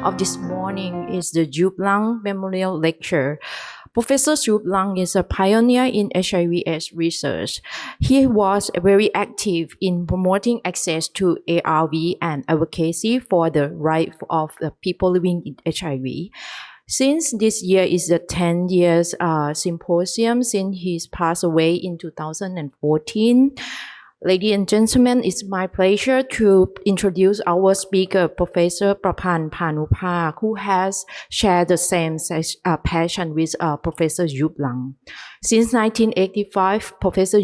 of this morning is the Joep Lange Memorial Lecture. Professor Joep Lange is a pioneer in HIV/AIDS research. He was very active in promoting access to ARV and advocacy for the right of the people living with HIV. Since this year is the 10 years symposium since he's passed away in 2014, ladies and gentlemen, it's my pleasure to introduce our speaker, Professor Phanuphak, who has shared the same passion with Professor Joep Lange. Since 1985, Professor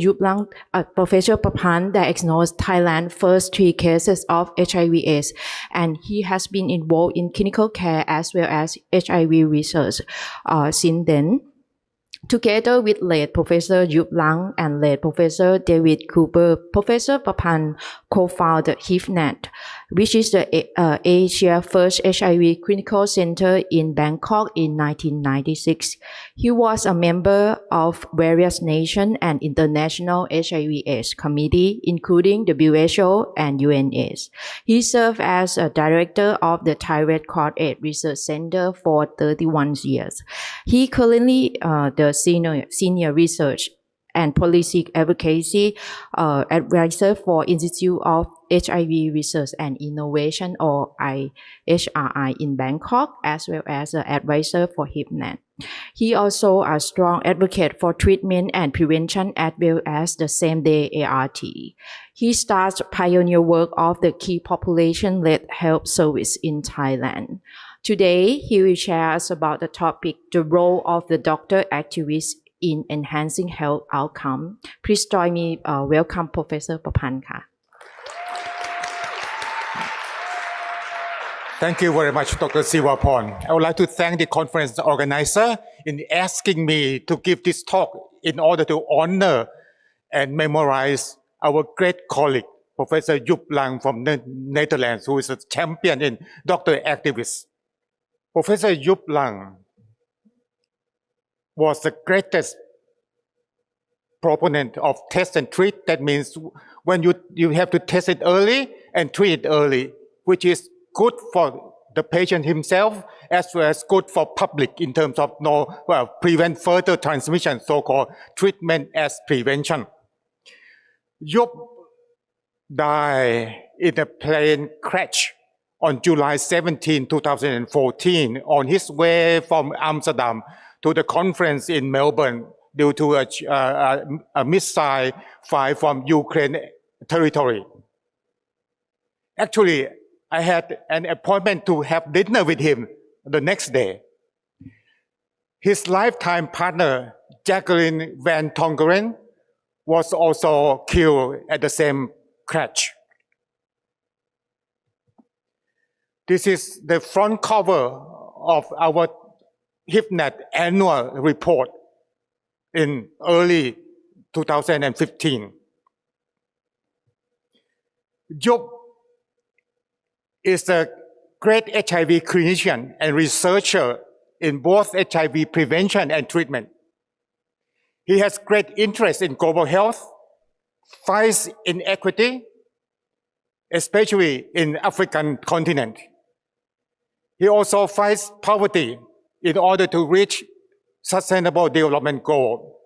Praphan diagnosed Thailand's first 3 cases of HIV/AIDS, and he has been involved in clinical care as well as HIV research since then. Together with late Professor Joep Lange and late Professor David Cooper, Professor Praphan co-founded HIV-NAT, which is the Asia's first HIV clinical center in Bangkok in 1996. He was a member of various national and international HIV/AIDS committees, including WHO and UNAIDS. He served as a director of the Thai Red Cross AIDS Research Center for 31 years. He currently the senior research and policy advocacy advisor for Institute of HIV Research and Innovation, or IHRI, in Bangkok, as well as an advisor for HIV-NAT. He also a strong advocate for treatment and prevention as well as the same-day ART. He starts pioneer work of the key population-led health service in Thailand. Today, he will share us about the topic, the role of the doctor activist in enhancing health outcome. Please join me, welcome Professor Praphan. Thank you very much, Dr. Sivaporn. I would like to thank the conference organizer in asking me to give this talk in order to honor and memorize our great colleague, Professor Joep Lange from the Netherlands, who is a champion in doctor activist. Professor Joep Lange was the greatest proponent of test and treat. That means when you have to test it early and treat it early, which is good for the patient himself as well as good for public in terms of prevent further transmission, so-called treatment as prevention. Joep died in a plane crash on July 17, 2014, on his way from Amsterdam to the conference in Melbourne due to a missile fired from Ukraine territory. Actually, I had an appointment to have dinner with him the next day. His lifetime partner, Jacqueline Van Tongeren, was also killed at the same crash. This is the front cover of our HIV-NAT annual report in early 2015. Joep is a great HIV clinician and researcher in both HIV prevention and treatment. He has great interest in global health, fights inequity, especially in African continent. He also fights poverty in order to reach sustainable development goal.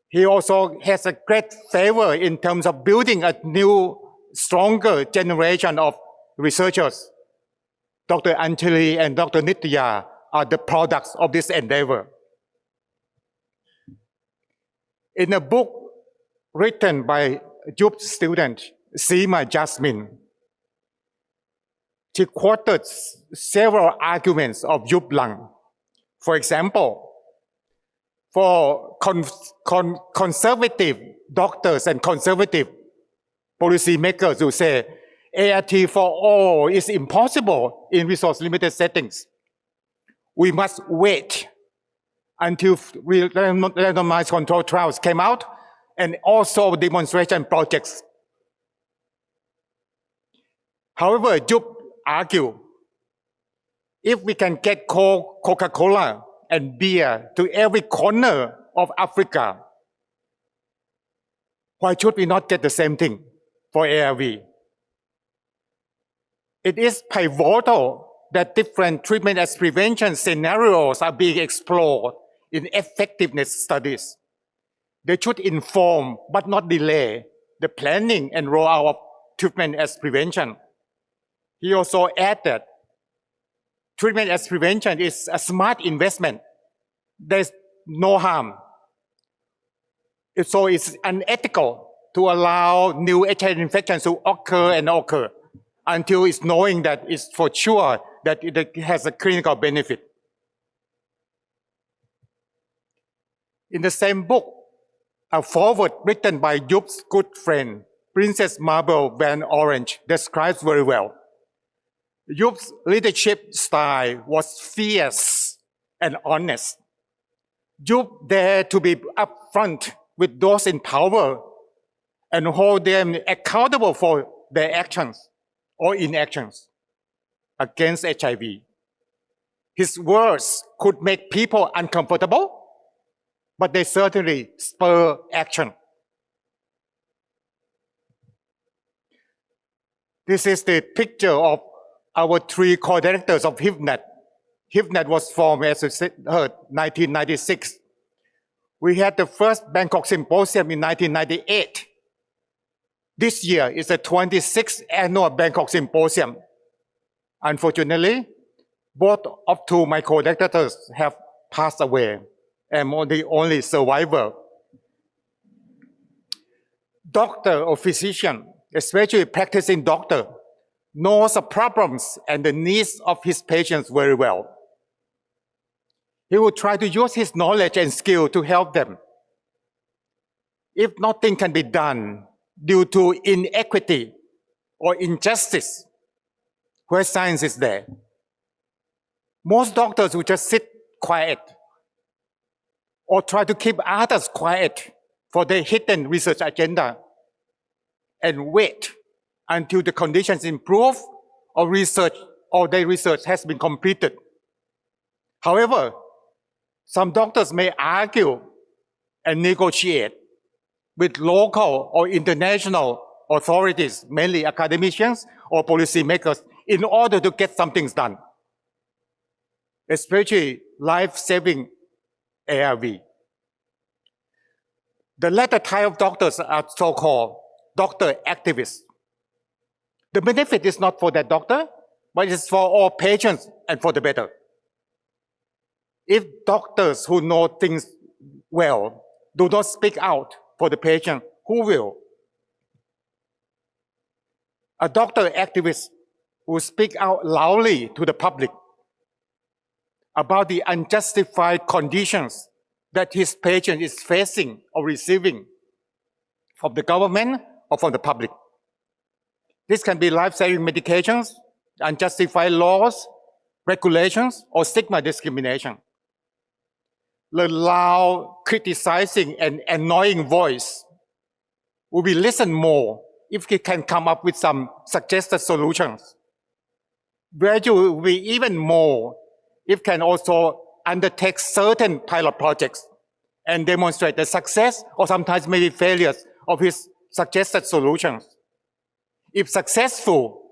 He also has a great favor in terms of building a new, stronger generation of researchers. Dr. Anjali and Dr. Nitya are the products of this endeavor. In a book written by Joep's student, Seema Jasmine, she quoted several arguments of Joep Lange. For example, for conservative doctors and conservative policymakers who say ART for all is impossible in resource-limited settings, we must wait until randomized control trials came out and also demonstration projects. However, Joep argued, if we can get Coca-Cola and beer to every corner of Africa, why should we not get the same thing for ARV? It is pivotal that different treatment as prevention scenarios are being explored in effectiveness studies. They should inform but not delay the planning and rollout of treatment as prevention. He also added, treatment as prevention is a smart investment. There's no harm. So it's unethical to allow new HIV infections to occur and occur until it's knowing that it's for sure that it has a clinical benefit. In the same book, a foreword written by Joep's good friend, Princess Marble Van Orange, describes very well. Joep's leadership style was fierce and honest. Joep dared to be upfront with those in power and hold them accountable for their actions or inactions against HIV. His words could make people uncomfortable, but they certainly spur action. This is the picture of our three co-directors of HIV-NAT. HIV-NAT was formed, as you heard, 1996. We had the first Bangkok Symposium in 1998. This year is the 26th annual Bangkok Symposium. Unfortunately, both of two my co-directors have passed away. I'm the only survivor. Doctor or physician, especially practicing doctor, knows the problems and the needs of his patients very well. He will try to use his knowledge and skill to help them. If nothing can be done due to inequity or injustice, where science is there, most doctors will just sit quiet or try to keep others quiet for their hidden research agenda and wait until the conditions improve or their research has been completed. However, some doctors may argue and negotiate with local or international authorities, mainly academicians or policymakers, in order to get some things done, especially life-saving ARV. The latter type of doctors are so-called doctor activists. The benefit is not for that doctor, but it's for all patients and for the better. If doctors who know things well do not speak out for the patient, who will? A doctor activist will speak out loudly to the public about the unjustified conditions that his patient is facing or receiving from the government or from the public. This can be life-saving medications, unjustified laws, regulations, or stigma discrimination. The loud, criticizing, and annoying voice will be listened more if it can come up with some suggested solutions. Gradually will be even more if it can also undertake certain pilot projects and demonstrate the success or sometimes maybe failures of his suggested solutions. If successful,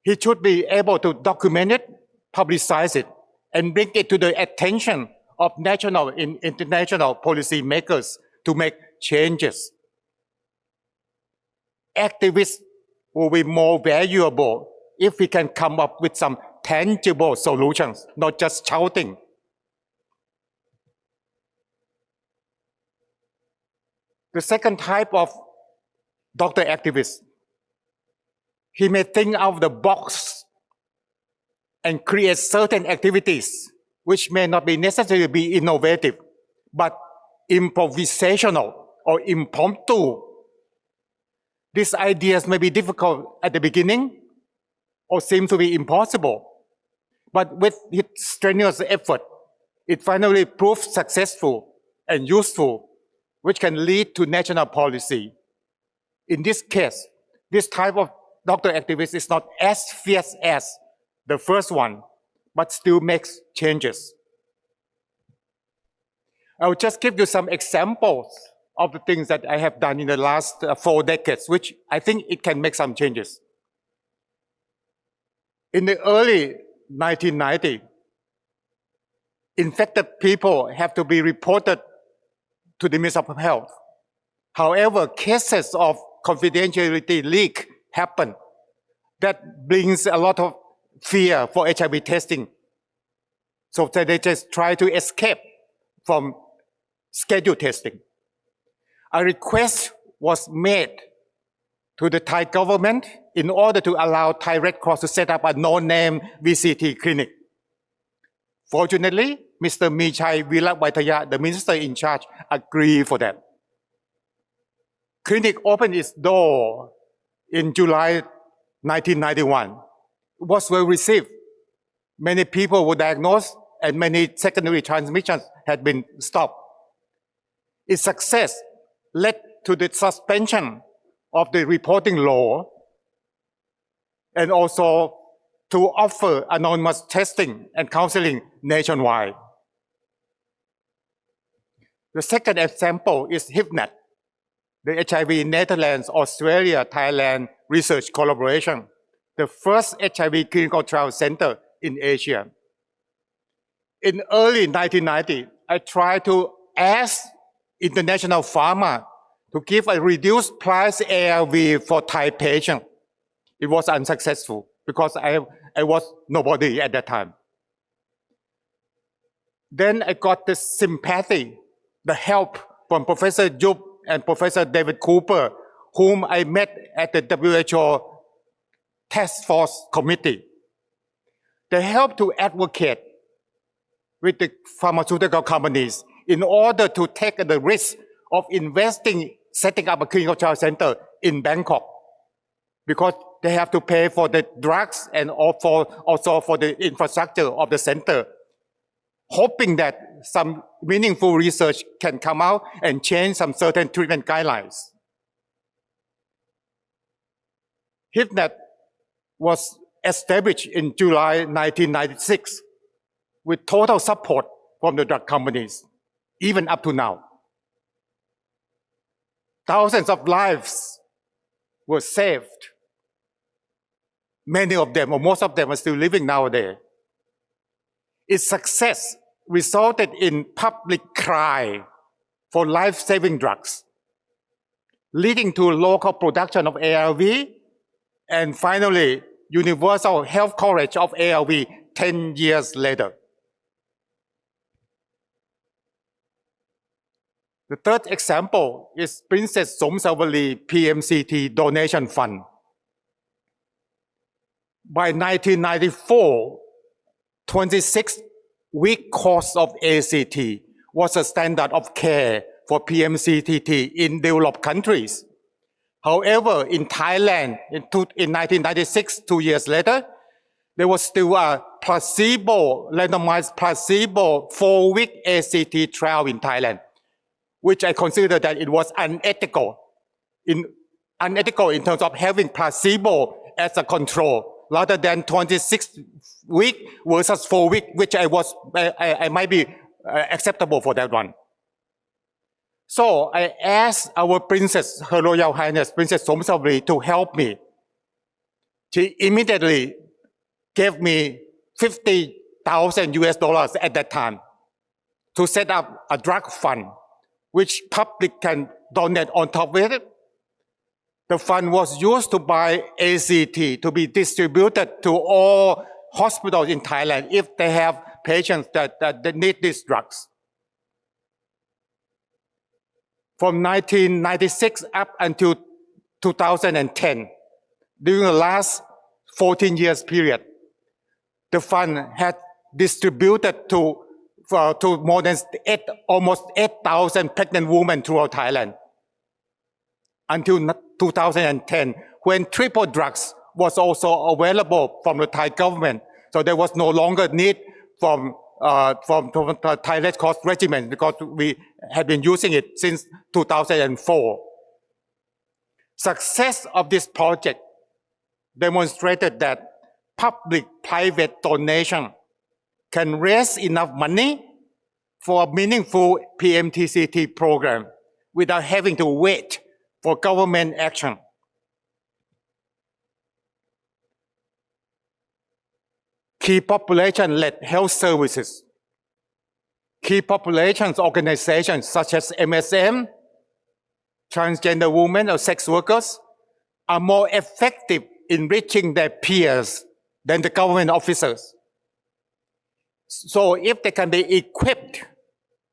he should be able to document it, publicize it, and bring it to the attention of national and international policy makers to make changes. Activists will be more valuable if we can come up with some tangible solutions, not just shouting. The second type of doctor activist, he may think out of the box and create certain activities which may not be necessarily be innovative, but improvisational or impromptu. These ideas may be difficult at the beginning or seem to be impossible, but with its strenuous effort, it finally proves successful and useful, which can lead to national policy. In this case, this type of doctor activist is not as fierce as the first one, but still makes changes. I will just give you some examples of the things that I have done in the last 4 decades, which I think it can make some changes. In the early 1990s, infected people have to be reported to the Ministry of Health. However, cases of confidentiality leak happen. That brings a lot of fear for HIV testing. So they just try to escape from scheduled testing. A request was made to the Thai government in order to allow Thai Red Cross to set up a no-name VCT clinic. Fortunately, Mr. Michai Vilawaitaya, the minister in charge, agreed for that. Clinic opened its door in July 1991. It was well received. Many people were diagnosed and many secondary transmissions had been stopped. Its success led to the suspension of the reporting law and also to offer anonymous testing and counseling nationwide. The second example is HIV-NAT, the HIV Netherlands, Australia, Thailand research collaboration, the first HIV clinical trial center in Asia. In early 1990, I tried to ask international pharma to give a reduced price ARV for Thai patients. It was unsuccessful because I was nobody at that time. Then I got the sympathy, the help from Professor Joep and Professor David Cooper, whom I met at the WHO Task Force Committee. They helped to advocate with the pharmaceutical companies in order to take the risk of setting up a clinical trial center in Bangkok, because they have to pay for the drugs and also for the infrastructure of the center, hoping that some meaningful research can come out and change some certain treatment guidelines. HIV-NAT was established in July 1996 with total support from the drug companies, even up to now. Thousands of lives were saved. Many of them, or most of them, are still living nowadays. Its success resulted in public cry for life-saving drugs, leading to local production of ARV, and finally, universal health coverage of ARV 10 years later. The third example is Princess Somsawari PMCT Donation Fund. By 1994, 26-week course of ACT was a standard of care for PMCTT in developed countries. However, in Thailand, in 1996, 2 years later, there was still a randomized placebo 4-week ACT trial in Thailand, which I consider that it was unethical in terms of having placebo as a control, rather than 26-week versus 4-week, which I might be acceptable for that one. So I asked our princess, Her Royal Highness, Princess Somsawari, to help me. She immediately gave me $50,000 at that time to set up a drug fund, which public can donate on top of it. The fund was used to buy ACT to be distributed to all hospitals in Thailand if they have patients that need these drugs. From 1996 up until 2010, during the last 14 years period, the fund had distributed to more than almost 8,000 pregnant women throughout Thailand until 2010, when triple drugs was also available from the Thai government. So there was no longer need from the Thai Red Cross regimen, because we had been using it since 2004. Success of this project demonstrated that public-private donation can raise enough money for a meaningful PMTCT program without having to wait for government action. key population-led health services. Key populations organizations such as MSM, transgender women or sex workers, are more effective in reaching their peers than the government officers. So if they can be equipped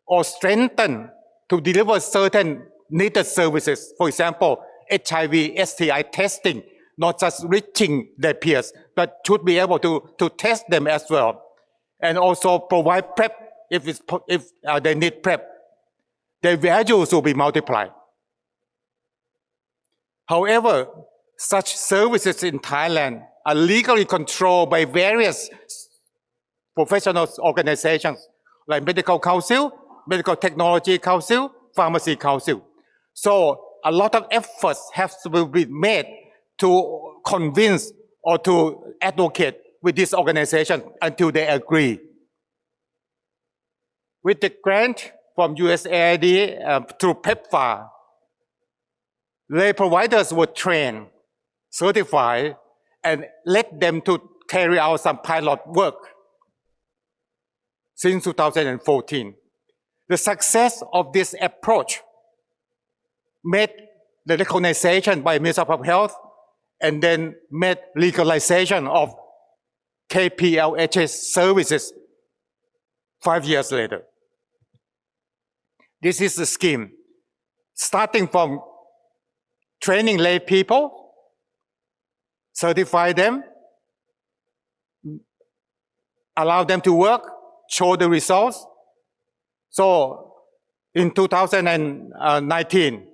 or strengthened to deliver certain needed services, for example, HIV, STI testing, not just reaching their peers, but should be able to test them as well. And also provide PrEP if they need PrEP. Their values will be multiplied. However, such services in Thailand are legally controlled by various professional organizations like Medical Council, Medical Technology Council, Pharmacy Council. So a lot of efforts have to be made to convince or to advocate with this organization until they agree. With the grant from USAID through PEPFAR, lay providers were trained, certified, and let them to carry out some pilot work since 2014. The success of this approach made the recognition by Ministry of Health and then made legalization of KPLHS services 5 years later. This is the scheme, starting from training lay people, certify them, allow them to work, show the results. So in 2019,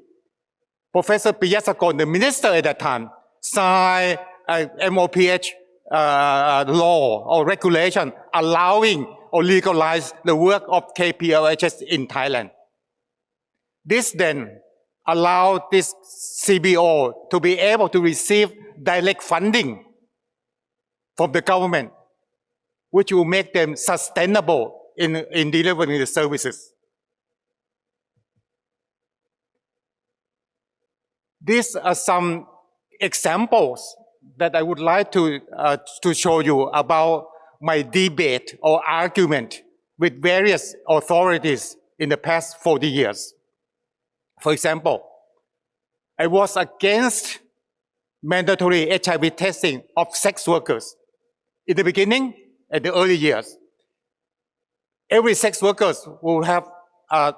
Professor Piyasakon, the minister at that time, signed a MOPH law or regulation allowing or legalize the work of KPLHS in Thailand. This then allowed this CBO to be able to receive direct funding from the government, which will make them sustainable in delivering the services. These are some examples that I would like to show you about my debate or argument with various authorities in the past 40 years. For example, I was against mandatory HIV testing of sex workers. In the beginning, at the early years, every sex worker will have an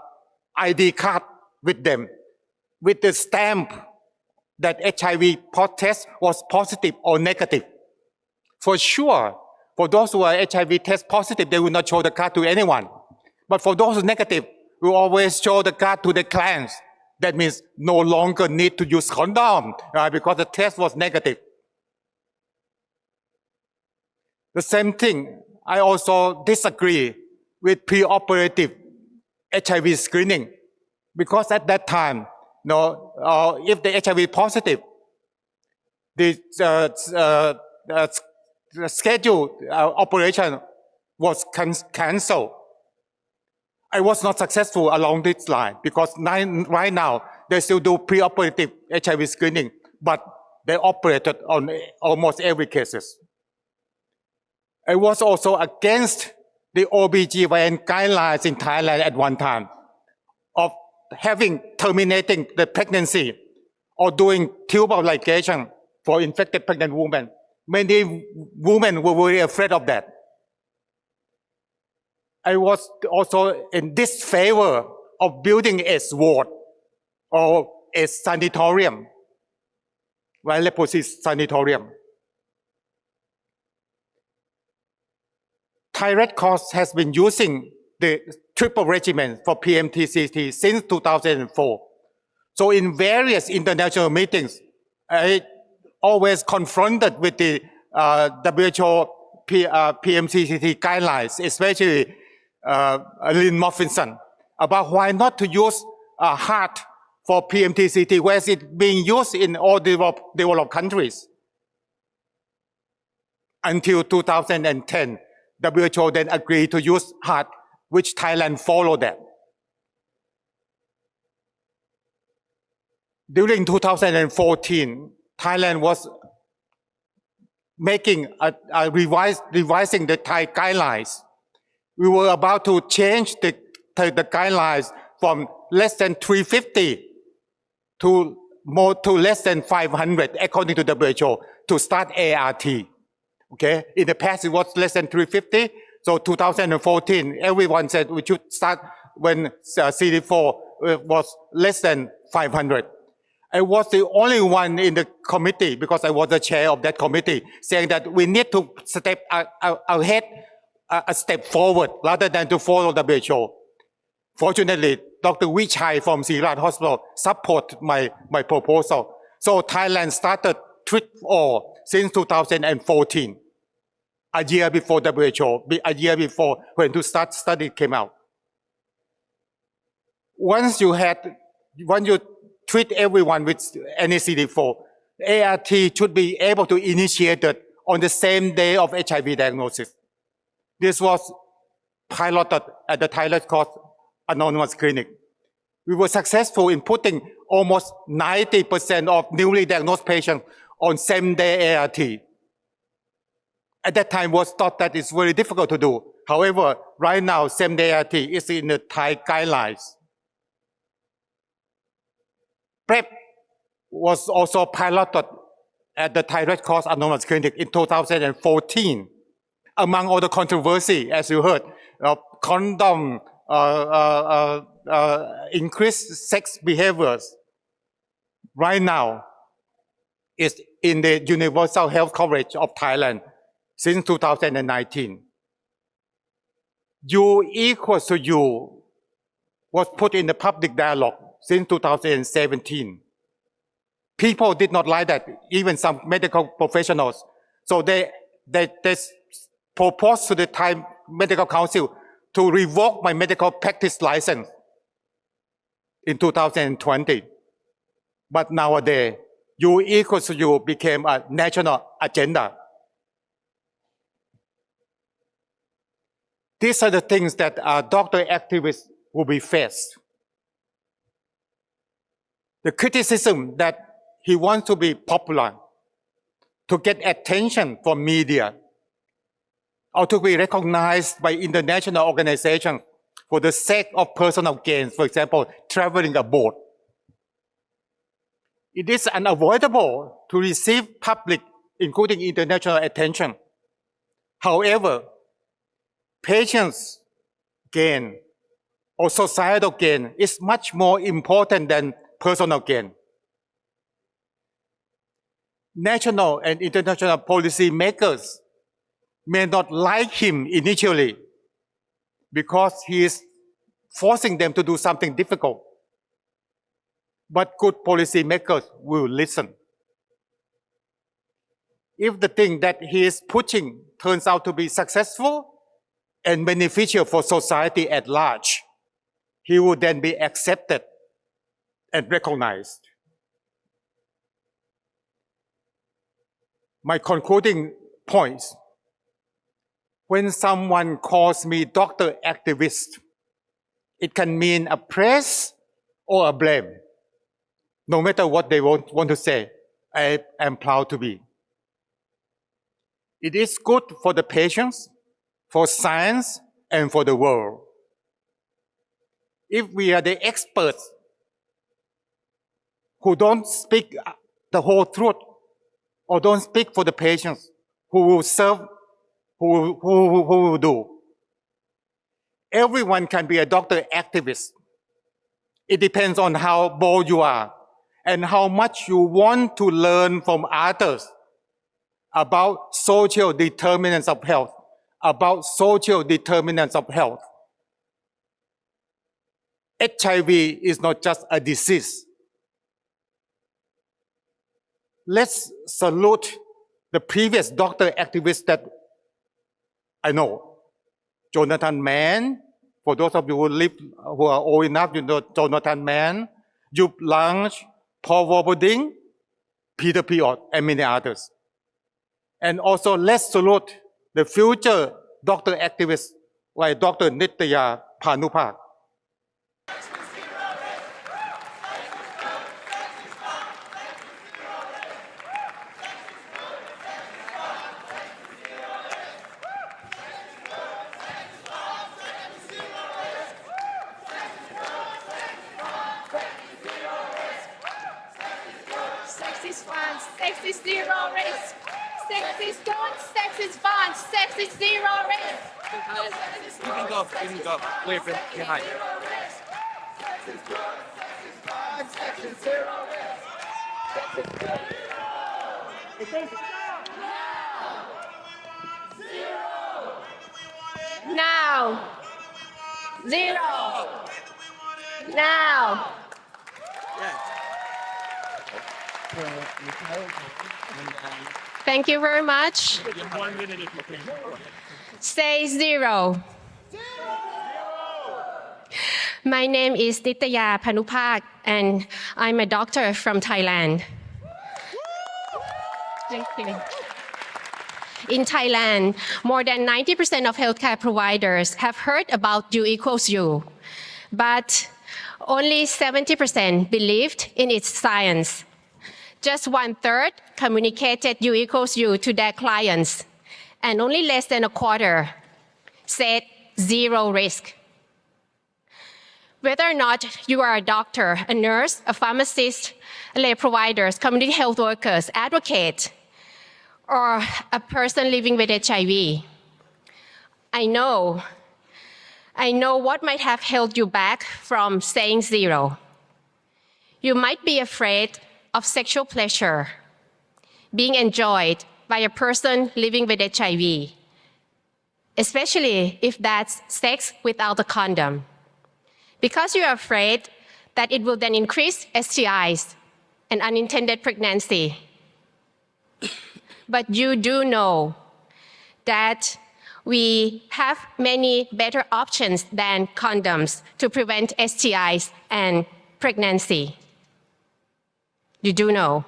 ID card with them, with the stamp that HIV test was positive or negative. For sure, for those who are HIV test positive, they will not show the card to anyone. But for those who are negative, we always show the card to the clients. That means no longer need to use condom because the test was negative. The same thing, I also disagree with preoperative HIV screening because at that time, if the HIV positive, the scheduled operation was cancelled. I was not successful along this line because right now they still do preoperative HIV screening, but they operated on almost every cases. I was also against the OBGYN guidelines in Thailand at one time of terminating the pregnancy or doing tubal ligation for infected pregnant women. Many women were very afraid of that. I was also in disfavor of building a ward or a sanatorium, leprosy sanatorium. Thai Red Cross has been using the triple regimen for PMTCT since 2004. So in various international meetings, I always confronted with the WHO PMTCT guidelines, especially Lynn Moffinson, about why not to use heart for PMTCT, whereas it's being used in all developed countries. Until 2010, WHO then agreed to use heart, which Thailand followed that. During 2014, Thailand was revising the Thai guidelines. We were about to change the guidelines from less than 350 to less than 500, according to WHO, to start ART. Okay, in the past it was less than 350. So 2014, everyone said we should start when CD4 was less than 500. I was the only one in the committee, because I was the chair of that committee, saying that we need to step ahead, a step forward, rather than to follow WHO. Fortunately, Dr. Vichai from Sirat Hospital supported my proposal. So Thailand started Treat All since 2014, a year before WHO, a year before when to start study came out. Once you treat everyone with any CD4, ART should be able to initiate it on the same day of HIV diagnosis. This was piloted at the Thai Red Cross Anonymous Clinic. We were successful in putting almost 90% of newly diagnosed patients on same-day ART. At that time, it was thought that it's very difficult to do. However, right now, same-day ART is in the Thai guidelines. PrEP was also piloted at the Thai Red Cross Anonymous Clinic in 2014. Among all the controversy, as you heard, condom, increased sex behaviors, right now is in the universal health coverage of Thailand since 2019. U equals to U was put in the public dialogue since 2017. People did not like that, even some medical professionals. So they proposed to the Thai Medical Council to revoke my medical practice license in 2020. But nowadays, U equals to U became a national agenda. These are the things that doctor activists will be faced. The criticism that he wants to be popular, to get attention from media, or to be recognized by international organizations for the sake of personal gains, for example, traveling abroad. It is unavoidable to receive public, including international attention. However, patients' gain or societal gain is much more important than personal gain. National and international policy makers may not like him initially because he is forcing them to do something difficult. But good policy makers will listen. If the thing that he is pushing turns out to be successful and beneficial for society at large, he will then be accepted and recognized. My concluding points. When someone calls me doctor activist, it can mean a praise or a blame. No matter what they want to say, I am proud to be. It is good for the patients, for science, and for the world. If we are the experts who don't speak the whole truth or don't speak for the patients, who will serve, who will do? Everyone can be a doctor activist. It depends on how bold you are and how much you want to learn from others about social determinants of health, HIV is not just a disease. Let's salute the previous doctor activists that I know. Jonathan Mann, for those of you who are old enough, you know Jonathan Mann, Joep Lange, Paul Woboding, Peter Piot, and many others. And also let's salute the future doctor activists like Dr. Nitya Phanuphak. sex is fun, sex is zero risk. Sex is good, sex is fun, sex is zero risk. You can go. You can go. Wait for behind. Now. Zero. Now. Thank you very much. Say zero. My name is Phanuphak, and I'm a doctor from Thailand. Thank you. In Thailand, more than 90% of healthcare providers have heard about U equals U, but only 70% believed in its science. Just 1/3 communicated U equals U to their clients, and only less than a quarter said zero risk. Whether or not you are a doctor, a nurse, a pharmacist, lay providers, community health workers, advocate, or a person living with HIV, I know what might have held you back from saying zero. You might be afraid of sexual pleasure being enjoyed by a person living with HIV, especially if that's sex without a condom, because you're afraid that it will then increase STIs and unintended pregnancy. But you do know that we have many better options than condoms to prevent STIs and pregnancy. You do know.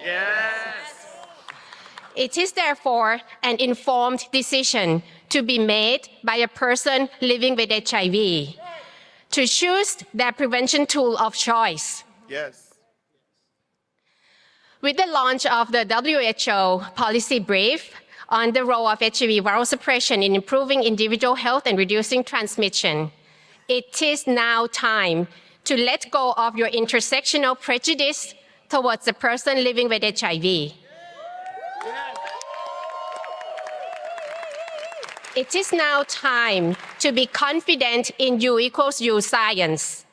Yes. It is therefore an informed decision to be made by a person living with HIV to choose their prevention tool of choice. Yes. With the launch of the WHO policy brief on the role of HIV viral suppression in improving individual health and reducing transmission, it is now time to let go of your intersectional prejudice towards a person living with HIV. It is now time to be confident in U equals U science.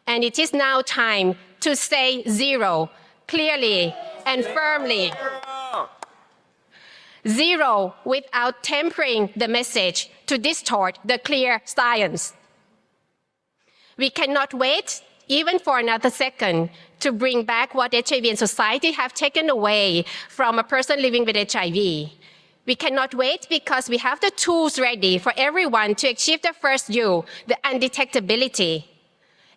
And it is now time to say zero clearly and firmly. Zero without tempering the message to distort the clear science. We cannot wait even for another second to bring back what HIV and society have taken away from a person living with HIV. We cannot wait because we have the tools ready for everyone to achieve the first U, the undetectability.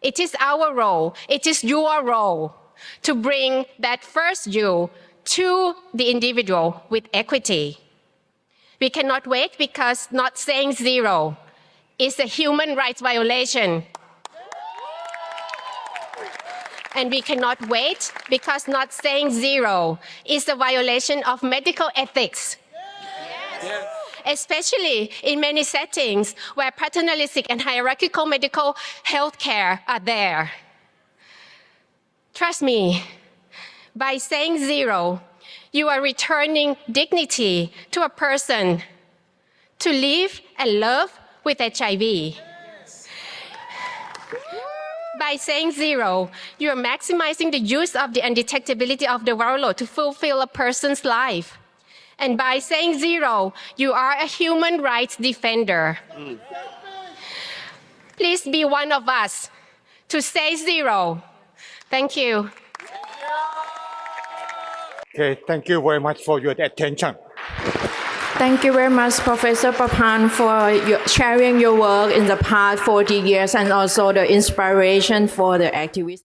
It is our role, it is your role to bring that first U to the individual with equity. We cannot wait because not saying zero is a human rights violation. And we cannot wait because not saying zero is a violation of medical ethics. Yes. Especially in many settings where paternalistic and hierarchical medical health care are there. Trust me, by saying zero, you are returning dignity to a person to live and love with HIV. By saying zero, you are maximizing the use of the undetectability of the viral load to fulfill a person's life. And by saying zero, you are a human rights defender. Please be one of us to say zero. Thank you. Okay, thank you very much for your attention. Thank you very much, Professor Praphan, for sharing your work in the past 40 years and also the inspiration for the activists.